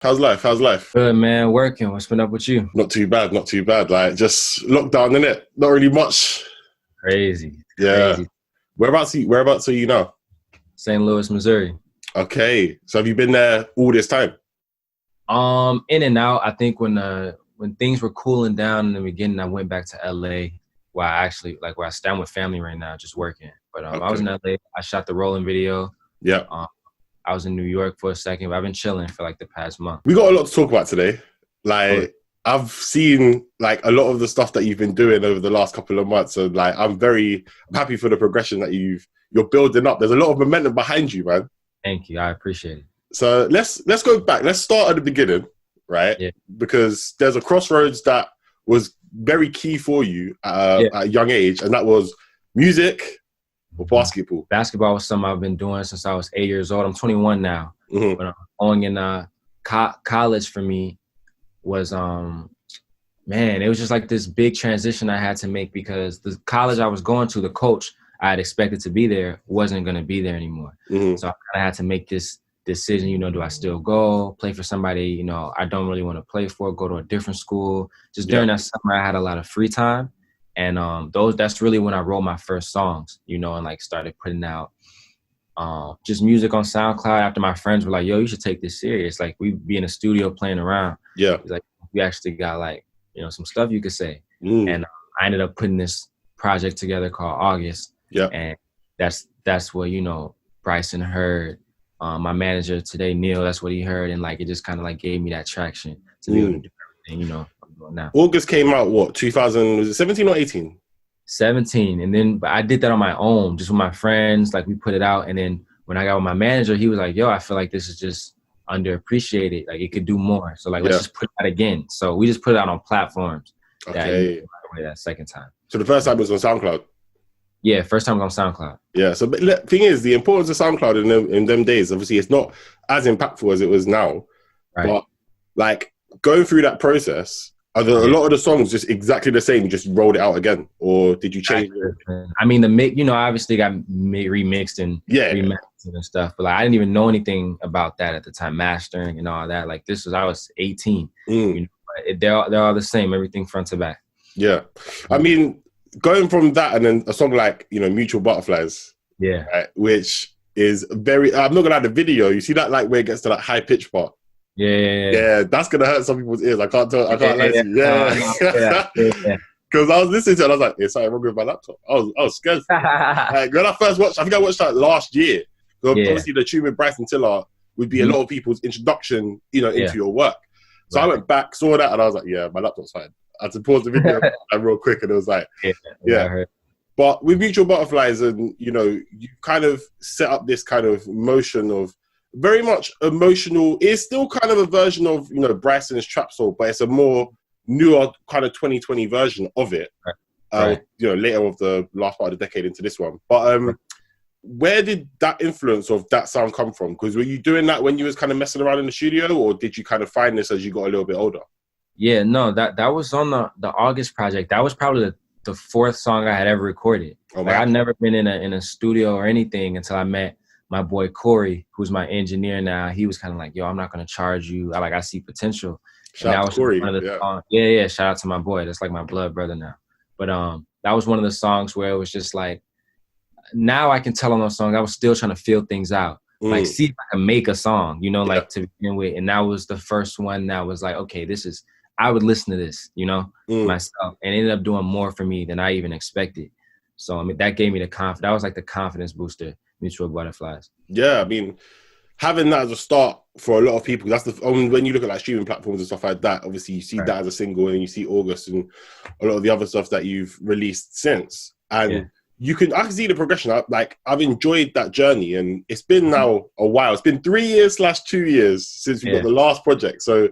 How's life? How's life? Good, man. Working. What's been up with you? Not too bad, not too bad. Like just lockdown, innit? Not really much. Crazy. Yeah. Crazy. Whereabouts are you now? St. Louis, Missouri. Okay. So have you been there all this time? In and out. I think when things were cooling down in the beginning, I went back to LA where I stand with family right now, just working. But I was in LA. I shot the Rollin video. Yeah. I was in New York for a second, but I've been chilling for like the past month. We got a lot to talk about today. Like I've seen like a lot of the stuff that you've been doing over the last couple of months. So like I'm happy for the progression that you're building up. There's a lot of momentum behind you, man. Thank you. I appreciate it. So let's go back. Let's start at the beginning, right? Yeah. Because there's a crossroads that was very key for you at a young age, and that was music or basketball. Basketball was something I've been doing since I was 8 years old. I'm 21 now. Mm-hmm. But going in college for me was, it was just like this big transition I had to make because the college I was going to, the coach I had expected to be there wasn't going to be there anymore. Mm-hmm. So I kind of had to make this decision, do I still go play for somebody, I don't really want to play for, go to a different school. Just during that summer, I had a lot of free time. And that's really when I wrote my first songs, and like started putting out just music on SoundCloud after my friends were like, yo, you should take this serious. Like we'd be in a studio playing around. Yeah. Like we actually got like, some stuff you could say. And I ended up putting this project together called August. Yeah. And that's what, Bryson heard. My manager today, Neil, that's what he heard. And like, it just kind of like gave me that traction to be able to do everything, I'm doing now. August came out, what, 2000, was it 17 or 18? 17. And then but I did that on my own, just with my friends. Like we put it out. And then when I got with my manager, he was like, yo, I feel like this is just underappreciated. Like it could do more. So like, let's just put it out again. So we just put it out on platforms. Okay. That second time. So the first time was on SoundCloud? Yeah, first time on SoundCloud. Yeah, so but the thing is, the importance of SoundCloud in them days, obviously it's not as impactful as it was now. Right. But like going through that process, are there a lot of the songs just exactly the same? You just rolled it out again, or did you change it? I mean, the mix, obviously got remixed and remastered and stuff, but like I didn't even know anything about that at the time, mastering and all that. Like I was 18. But they're all the same, everything front to back. Yeah, I mean, going from that and then a song like Mutual Butterflies, right, which is very, I'm not gonna lie, the video, you see that like where it gets to that high pitch part. Yeah, that's gonna hurt some people's ears. I can't lie to you. Because I was listening to it and I was like, it's something wrong with my laptop. I was scared. Like, when I first watched, I think I watched that last year. So obviously the tune with Bryson Tiller would be a lot of people's introduction, into your work. So I went back, saw that, and I was like, yeah, my laptop's fine. I had to pause the video real quick, and it was like, But with Mutual Butterflies, and you kind of set up this kind of motion of very much emotional. It's still kind of a version of Bryson's trap soul, but it's a more newer kind of 2020 version of it. Later of the last part of the decade into this one. But where did that influence of that sound come from? Because were you doing that when you was kind of messing around in the studio, or did you kind of find this as you got a little bit older? Yeah, no, that was on the August project. That was probably the fourth song I had ever recorded. I'd never been in a studio or anything until I met my boy Corey, who's my engineer now. He was kind of like, yo, I'm not going to charge you. I see potential. Shout out to Corey. Shout out to my boy. That's like my blood brother now. But that was one of the songs where it was just like, now I can tell on those songs, I was still trying to feel things out. Like, see if I can make a song, like to begin with. And that was the first one that was like, okay, I would listen to this, myself. And it ended up doing more for me than I even expected. So, I mean, that gave me the confidence. That was like the confidence booster, Mutual Butterflies. Yeah, I mean, having that as a start for a lot of people, that's when you look at like streaming platforms and stuff like that, obviously you see that as a single, and you see August and a lot of the other stuff that you've released since. And I can see the progression. I've enjoyed that journey, and it's been now a while. It's been 3 years / 2 years since we got the last project. So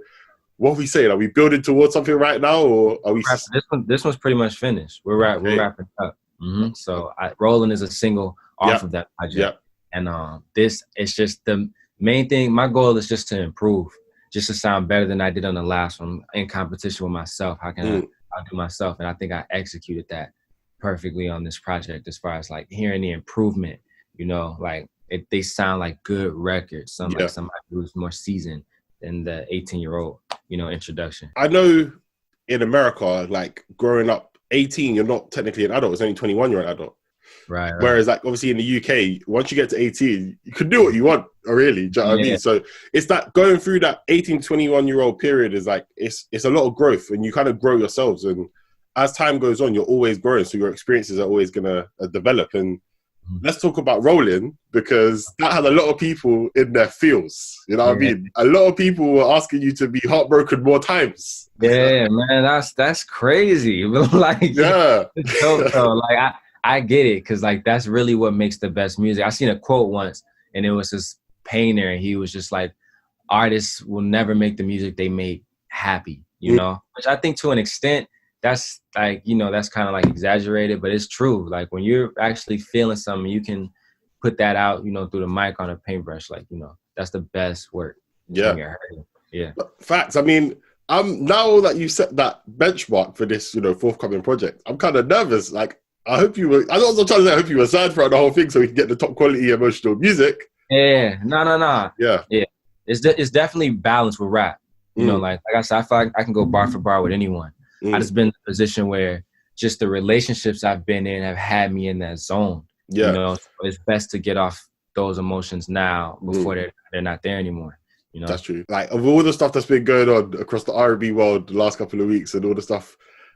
what are we saying? Are we building towards something right now, or are we? This one's pretty much finished. We're wrapping up. So Rollin is a single off of that project. And this is just the main thing. My goal is just to improve, just to sound better than I did on the last one, in competition with myself. How can I do myself? And I think I executed that perfectly on this project, as far as like hearing the improvement. Like they sound like good records. Like somebody who's more seasoned than the 18-year-old, introduction. I know in America, like growing up 18, you're not technically an adult. It's only 21 you're an adult. Right. Whereas like obviously in the UK, once you get to 18, you can do what you want, really. Do you know what I mean? So it's that going through that 18, 21-year-old period is like, it's a lot of growth, and you kind of grow yourselves. And as time goes on, you're always growing. So your experiences are always going to develop. And let's talk about Rollin, because that had a lot of people in their feels. You know what I mean? A lot of people were asking you to be heartbroken more times. Yeah, man, that's crazy. Like, it's dope, though. Like, I get it, because like that's really what makes the best music. I seen a quote once, and it was this painter, and he was just like, artists will never make the music they make happy, which I think to an extent, that's like, that's kind of like exaggerated, but it's true. Like when you're actually feeling something, you can put that out, through the mic on a paintbrush. Like, that's the best work. Yeah. Yeah. Facts. I mean, now that you set that benchmark for this, forthcoming project, I'm kind of nervous. Like, I hope you were, I was trying to say I hope you were sad throughout the whole thing so we can get the top quality emotional music. Yeah. No. Yeah. It's definitely balanced with rap. Like I said, I feel like I can go bar for bar with anyone. I just been in a position where just the relationships I've been in have had me in that zone. Yeah. So it's best to get off those emotions now before they're not there anymore. That's true. Like of all the stuff that's been going on across the R&B world the last couple of weeks and all the stuff,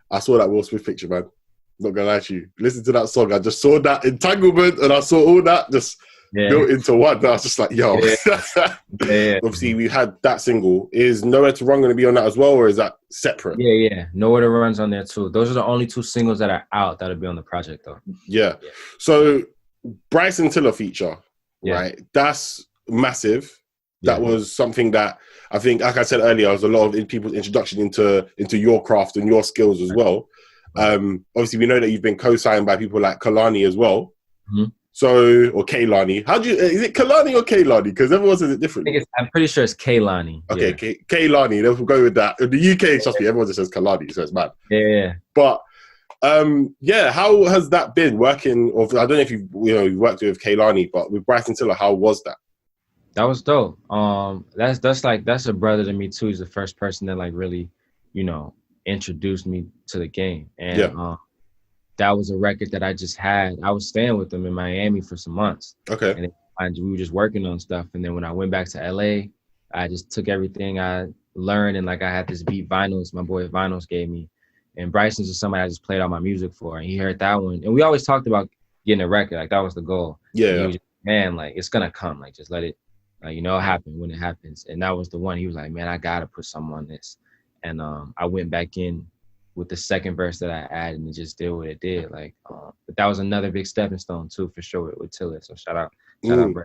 I saw that Will Smith picture, man. Not gonna lie to you. Listen to that song. I just saw that entanglement and I saw all that just built into one. And I was just like, yo. Obviously, we had that single. Is Nowhere to Run going to be on that as well, or is that separate? Yeah. Nowhere to Run's on there too. Those are the only two singles that are out that'll be on the project, though. Yeah. So, Bryson Tiller feature, right? That's massive. That was something that I think, like I said earlier, was a lot of people's introduction into your craft and your skills as well. Obviously, we know that you've been co-signed by people like Kehlani as well. So, or Kehlani. Is it Kehlani or Kehlani? Because everyone says it differently. I'm pretty sure it's Kehlani. Okay, Kehlani. We'll go with that. In the UK, trust me, everyone just says Kehlani, so it's mad. Yeah. But, how has that been working? Or I don't know if you've worked with Kehlani, but with Bryson Tiller, how was that? That was dope. That's a brother to me too. He's the first person that like really, introduced me to the game. And that was a record that I just had. I was staying with them in Miami for some months. Okay. And we were just working on stuff. And then when I went back to LA, I just took everything I learned, and like I had this beat Vinyls, my boy Vinyls gave me. And Bryson's just somebody I just played all my music for. And he heard that one. And we always talked about getting a record. Like that was the goal. Yeah. He was just, man, like it's gonna come. Like just let it, happen when it happens. And that was the one. He was like, man, I gotta put something on this. And I went back in with the second verse that I added, and it just did what it did. Like, but that was another big stepping stone too, for sure, with Tiller. So shout out, bro.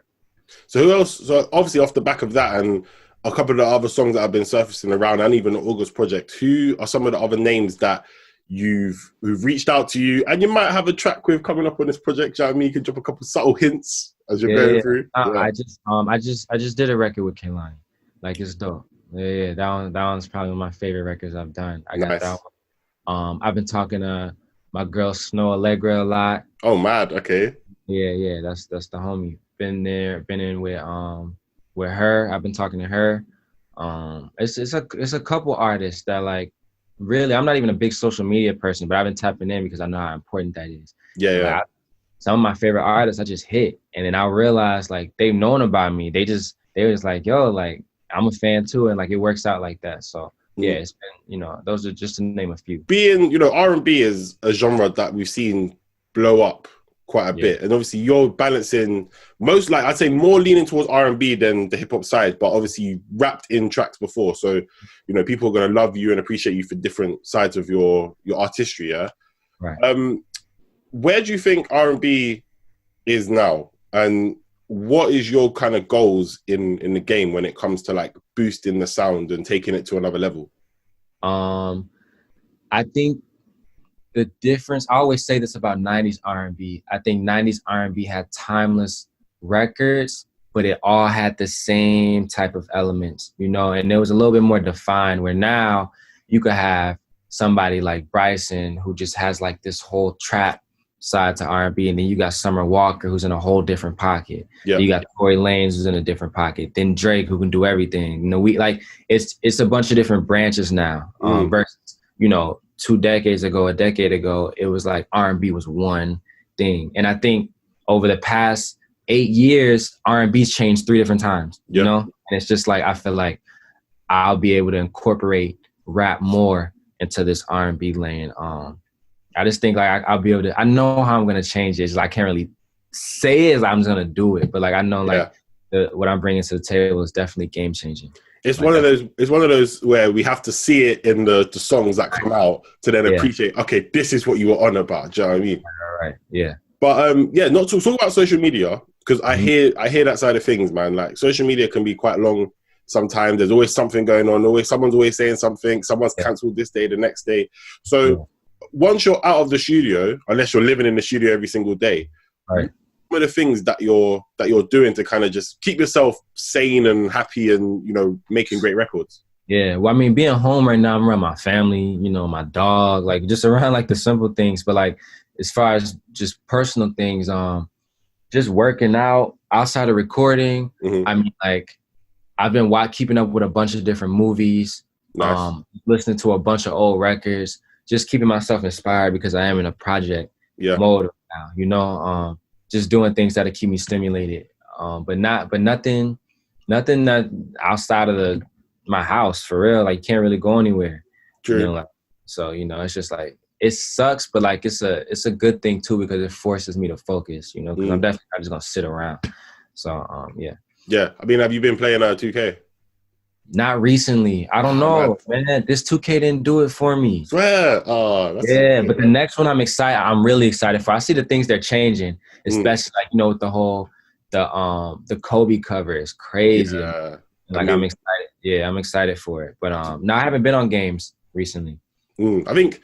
So who else? So obviously off the back of that and a couple of the other songs that have been surfacing around, and even the August project, who are some of the other names that who've reached out to you, and you might have a track with coming up on this project? You know what I mean? You can drop a couple of subtle hints as you're going through. I just did a record with Kehlani. Like it's dope. Yeah, that one's probably one of my favorite records I've done. I got that one. I've been talking to my girl Snoh Aalegra a lot. Oh, mad. Okay. Yeah. That's the homie. Been in with her. I've been talking to her. It's a couple artists that like really. I'm not even a big social media person, but I've been tapping in because I know how important that is. Yeah. Some of my favorite artists I just hit, and then I realized like they've known about me. They was like, yo, like I'm a fan too, and like it works out like that. So. Yeah, it's been, those are just to name a few. Being, R&B is a genre that we've seen blow up quite a bit. And obviously you're balancing most, like I'd say more leaning towards R&B than the hip hop side, but obviously you rapped in tracks before. So, people are going to love you and appreciate you for different sides of your artistry, yeah? Right. Where do you think R&B is now? And what is your kind of goals in the game when it comes to like boosting the sound and taking it to another level? I think the difference, I always say this about 90s R&B. I think 90s R&B had timeless records, but it all had the same type of elements, and it was a little bit more defined, where now you could have somebody like Bryson who just has like this whole trap side to R&B, and then you got Summer Walker, who's in a whole different pocket. Yeah. You got Tory Lanez, who's in a different pocket. Then Drake, who can do everything. You know, we like it's a bunch of different branches now. Versus, you know, 2 decades ago, a decade ago, it was like R&B was one thing. And I think over the past 8 years, R&B's changed 3 different times. You know, and it's just like I feel like I'll be able to incorporate rap more into this R&B lane. I just think like I'll be able to. I know how I'm gonna change it. I can't really say it. I'm just gonna do it, but like I know like what I'm bringing to the table is definitely game changing. It's like one of those. It's one of those where we have to see it in the songs that come out to then appreciate. Okay, this is what you were on about. Do you know what I mean? Right. Yeah. But not to talk about social media, because I hear that side of things, man. Like social media can be quite long. Sometimes there's always something going on. Someone's always saying something. Someone's cancelled this day, the next day. So once you're out of the studio, unless you're living in the studio every single day, right? What are the things that you're doing to kind of just keep yourself sane and happy and, you know, making great records? Yeah, well, I mean, being home right now, I'm around my family, you know, my dog, like just around like the simple things. But like as far as just personal things, just working out outside of recording. I mean, like I've been keeping up with a bunch of different movies, listening to a bunch of old records, just keeping myself inspired because I am in a project mode now, you know, just doing things that'll keep me stimulated. But nothing that outside of my house for real. Like, you can't really go anywhere. True. You know, like, so, you know, it's just like, it sucks, but like, it's a good thing too, because it forces me to focus, you know, because I'm definitely not just going to sit around. So, yeah. Yeah. I mean, have you been playing 2K? Not recently. I don't know, man. This 2K didn't do it for me. Swear. Oh, that's yeah, but the next one I'm really excited for. I see the things they're changing, especially like, you know, with the whole, the Kobe cover is crazy. Yeah. Like, I'm excited. Yeah, I'm excited for it. But no, I haven't been on games recently. I think,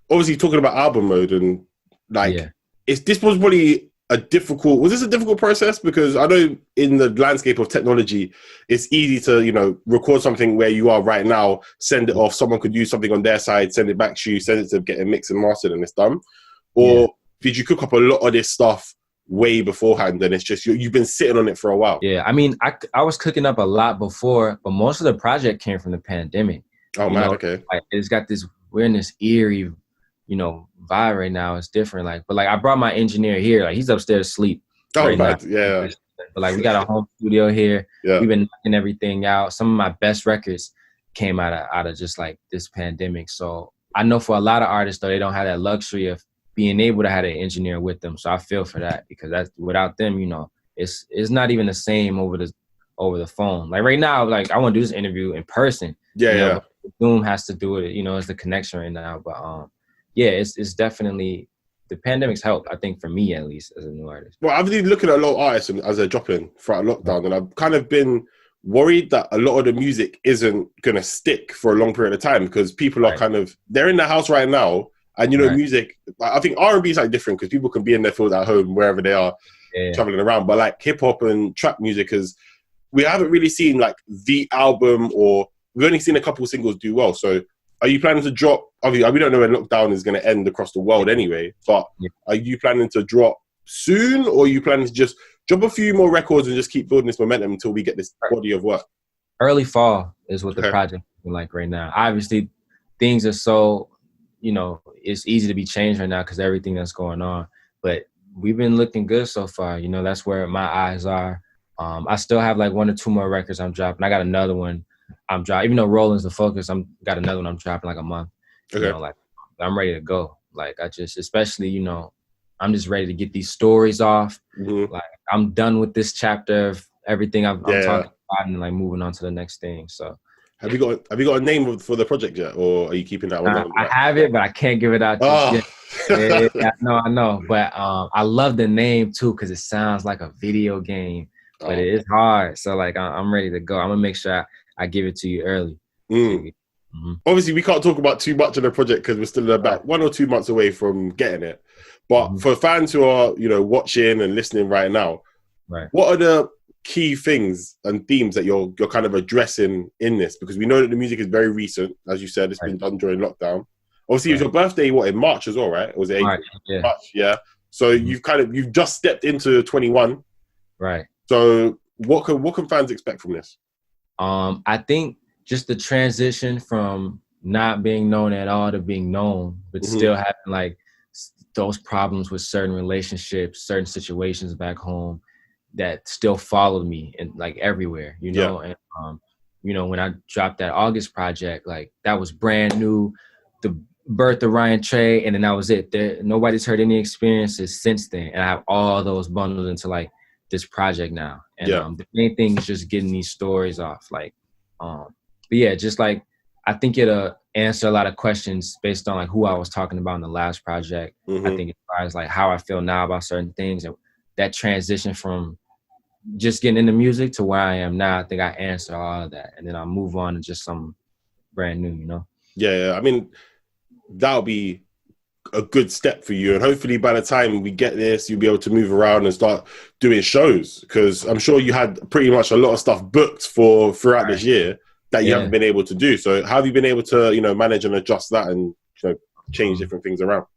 obviously, talking about album mode and like, this was probably was this a difficult process? Because I know in the landscape of technology, it's easy to, you know, record something where you are right now, send it off, someone could use something on their side, send it back to you, send it to get it mixed and mastered and it's done. Or did you cook up a lot of this stuff way beforehand and it's just, you've been sitting on it for a while? Yeah, I mean, I was cooking up a lot before, but most of the project came from the pandemic. Oh, man, okay. Like, it's got this weirdness, eerie, you know, vibe right now. It's different. Like, but like, I brought my engineer here. Like, he's upstairs asleep. Oh, right yeah. But like, we got a home studio here. Yeah. We've been knocking everything out. Some of my best records came out of just like this pandemic. So I know for a lot of artists though, they don't have that luxury of being able to have an engineer with them. So I feel for that, because that's, without them, you know, it's not even the same over the phone. Like right now, like I want to do this interview in person. Yeah. Zoom has to do it, you know, it's the connection right now. But yeah, it's definitely, the pandemic's helped, I think, for me at least, as a new artist. Well, I've been looking at a lot of artists as they're dropping throughout lockdown, and I've kind of been worried that a lot of the music isn't going to stick for a long period of time, because people are kind of, they're in the house right now, and, you know, music, I think R&B is like different, because people can be in their field at home, wherever they are, traveling around. But like hip-hop and trap music, we haven't really seen like the album, or we've only seen a couple of singles do well. So are you planning to drop, obviously, we don't know when lockdown is going to end across the world anyway, but are you planning to drop soon, or are you planning to just drop a few more records and just keep building this momentum until we get this body of work? Early fall is what the project is like right now. Obviously, things are so, you know, it's easy to be changed right now because everything that's going on. But we've been looking good so far. You know, that's where my eyes are. I still have like 1 or 2 more records I'm dropping. I got another one I'm dropping. Even though Rollin's the focus, got another one I'm dropping like a month. You know, like I'm ready to go. Like especially, you know, I'm just ready to get these stories off. Like I'm done with this chapter of everything I'm talking about, and like moving on to the next thing. So have you got a name for the project yet, or are you keeping that one? I have it, but I can't give it out just yet. Yeah, I know. But I love the name too, because it sounds like a video game. But it is hard. So like I'm ready to go. I'm gonna make sure I give it to you early. Obviously, we can't talk about too much of the project because we're still about 1 or 2 months away from getting it. But for fans who are, you know, watching and listening right now, what are the key things and themes that you're kind of addressing in this? Because we know that the music is very recent, as you said, it's been done during lockdown. Obviously, it was your birthday, in March as well, right? Or was it April? March, March, yeah. So you've just stepped into 21. Right. So what can fans expect from this? I think just the transition from not being known at all to being known, but still having like those problems with certain relationships, certain situations back home that still followed me and like everywhere, you know. And you know, when I dropped that August project, like that was brand new, the birth of Ryan Trey, and then that was it. Nobody's heard any experiences since then, and I have all those bundled into like this project now. And the main thing is just getting these stories off, like but yeah, just like I think it'll answer a lot of questions based on like who I was talking about in the last project. I think as far as like how I feel now about certain things, and that transition from just getting into music to where I am now, I think I answer all of that, and then I'll move on to just some brand new, you know. Yeah, I mean, that'll be a good step for you, and hopefully by the time we get this, you'll be able to move around and start doing shows, because I'm sure you had pretty much a lot of stuff booked throughout this year that you haven't been able to do. So how have you been able to, you know, manage and adjust that and, you know, change different things around?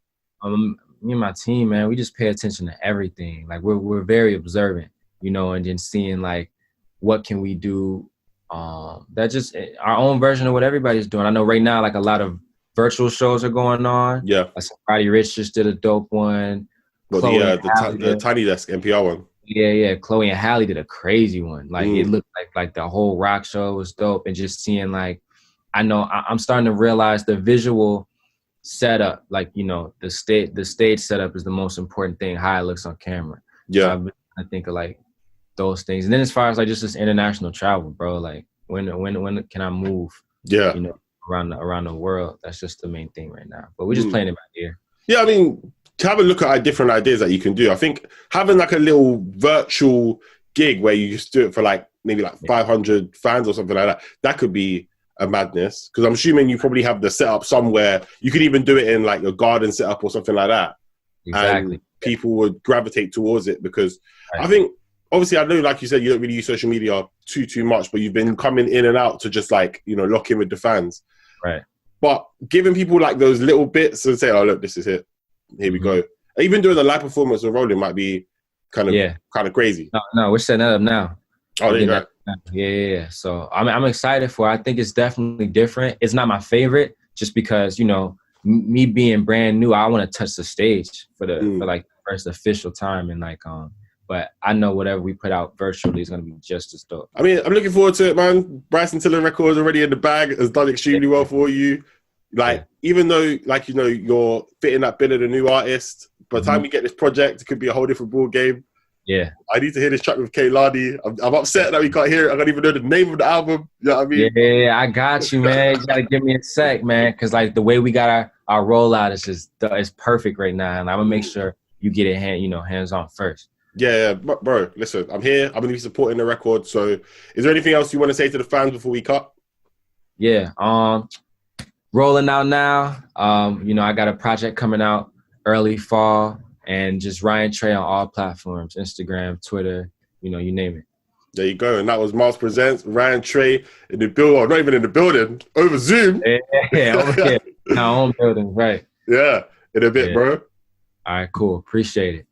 Me and my team, man, we just pay attention to everything. Like we're very observant, you know, and then seeing like what can we do, that just our own version of what everybody's doing. I know right now, like a lot of virtual shows are going on. Yeah. Like Roddy Ricch just did a dope one. Well, the Tiny Desk NPR one. Yeah. Chloe and Halle did a crazy one. Like it looked like the whole rock show was dope, and just seeing like, I know I'm starting to realize the visual setup, like, you know, the stage setup is the most important thing, how it looks on camera. Yeah. So I think of like those things. And then as far as like just this international travel, bro, like when can I move? Yeah. You know, around the world. That's just the main thing right now. But we're just playing it by ear. Yeah, I mean, to have a look at different ideas that you can do. I think having like a little virtual gig where you just do it for like maybe like 500 fans or something like that could be a madness. Because I'm assuming you probably have the setup somewhere. You could even do it in like a garden setup or something like that. Exactly. And people would gravitate towards it, because I think, obviously, I know, like you said, you don't really use social media too much, but you've been coming in and out to just like, you know, lock in with the fans. Right. But giving people like those little bits and say, oh, look, this is it. Here we go. Even doing the live performance of Rollin might be kind of crazy. No, we're setting that up now. Oh, there you go. Yeah. So I'm excited for it. I think it's definitely different. It's not my favorite just because, you know, me being brand new, I want to touch the stage for like first official time, and like, but I know whatever we put out virtually is going to be just as dope. I mean, I'm looking forward to it, man. Bryson Tiller record is already in the bag. Has done extremely well for you. Like, even though, like, you know, you're fitting that bill of the new artist, by the time we get this project, it could be a whole different ball game. Yeah. I need to hear this track with Kehlani. I'm upset that we can't hear it. I don't even know the name of the album. You know what I mean? Yeah, I got you, man. You got to give me a sec, man, because, like, the way we got our rollout is just it's perfect right now, and I'm going to make sure you get it hands-on first. Yeah, bro, listen, I'm here. I'm going to be supporting the record. So is there anything else you want to say to the fans before we cut? Yeah, rolling out now. You know, I got a project coming out early fall, and just Ryan Trey on all platforms, Instagram, Twitter, you know, you name it. There you go. And that was Myles Presents, Ryan Trey in the building, or not even in the building, over Zoom. Yeah, over here. Our own building, right. Yeah, in a bit, bro. All right, cool. Appreciate it.